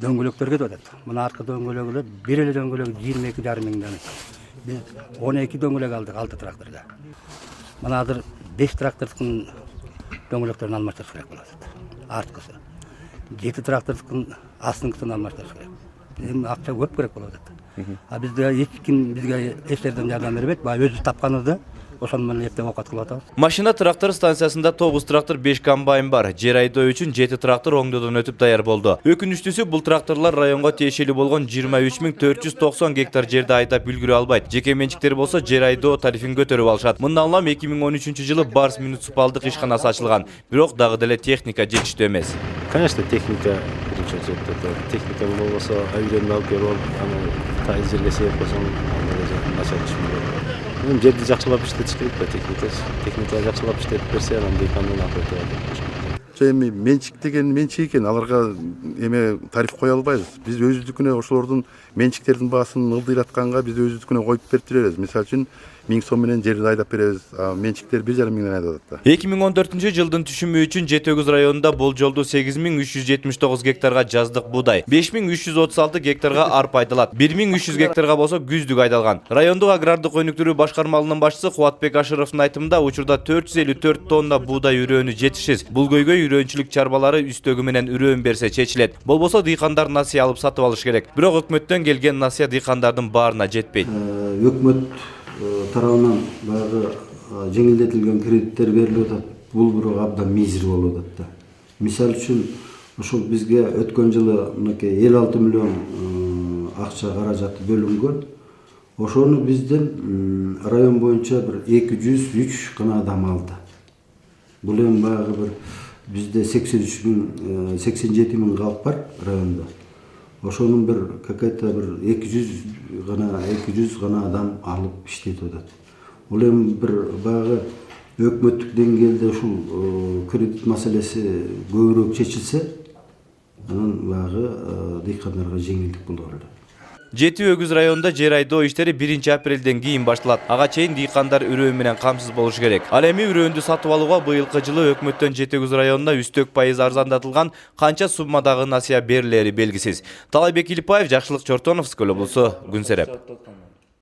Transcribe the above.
дөңгөлөктөр кетип атат. Мына аркы дөңгөлөгүлөр бир эле дөңгөлөг 22,5 миң дана. Биз 12 дөңгөлөк алдык 6 тракторга. Мына азыр 5 трактордун дөңгөлөктөрүн алмаштырыш керек болот. Арткысы. 7 трактордун астыңкысын алмаштырыш керек. Эми акча көп керек болот. А бизде эч ким бизге эч жерден жардам бербейт. Баягы өзү тапканыбызды ошону менен эптеп окат кылып атабыз. Машина трактор станциясында 9 трактор 5 комбайн бар. Жер айдоо үчүн 7 трактор оңдодон өтүп даяр болду. Өкүнүчтүүсү бул тракторлор районго тиешелүү болгон 23490 гектар жерди айдап үлгүрө албайт. Жеке менчиктер болсо жер айдоо тарифин көтөрүп алышат. Мындан улам 2013-жылы Барс муниципалдык ишканасы ачылган. Бирок дагы деле техника жетиштүү эмес. Конечно, техника биринчи очередде. Техника болбосо авиадан алып келип алып, аны тайыз жерге себеп болсоң, анда начар түшүнбөйт. Жерди жакшылап иштетиш керек да, техника жакшылап иштетип берсе, анан дыйкандын акыбы болот. Эми менчик деген менчик экен, аларга эме тариф кое албайбыз. Биз өзүбүздүкүнө ошолордун менчиктердин баасын ылдыйратканга биз өзүбүздүкүнө коюп берип беребиз. Мисалы үчүн 1000 сом менен жерди айдап беребиз. Менчиктер 1,5 миңден айдап атат. 2014-жылдын түшүмү үчүн Жети Өгүз районунда болжолдуу 8379 гектарга жаздык буудай, 5336 гектарга арпа айдалат, 1300 гектарга болсо күздүк айдалган. Райондук агрардык өнүктүрүү башкармалынын башчысы Кубатбек Ашыровдун айтымында учурда 454 тонна буудай үрөөнү жетишсиз. Бул көйгөй үрөөнчүлүк чарбалары үстөгү менен үрөөн берсе чечилет. Болбосо дыйкандар насыя алып сатып алыш керек. Бирок өкмөттөн келген насыя дыйкандардын баарына жетпейт. Өкмөт тарабынан баягы жеңилдетилген кредиттер берилип атат. Бул бирок абдан мизер болуп атат да. Мисалы үчүн ушул бизге өткөн жылы мынакей 56 миллион акча каражаты бөлүнгөн. Ошону бизден район боюнча бир 203 гана адам алды. Бул эми баягы бир бизде 87 миң калк бар районда. Ошонун бир какая-то бир 200 гана адам алып иштетип атат. Бул эми бир баягы өкмөттүк деңгээлде ушул кредит маселеси көбүрөөк чечилсе, анан баягы дыйкандарга жеңилдик болор эле. Жети Өгүз районунда жер айдоо иштери 1-апрелден кийин башталат. Ага чейин дыйкандар үрөөн менен камсыз болуш керек. Ал эми үрөөндү сатып алууга быйылкы жылы өкмөттөн Жети Өгүз районуна үстөк пайыз арзандатылган канча суммадагы насыя берилери белгисиз. Талайбек Илипаев, Жакшылык Чортонов, Скөл облусу, Күн Сереп.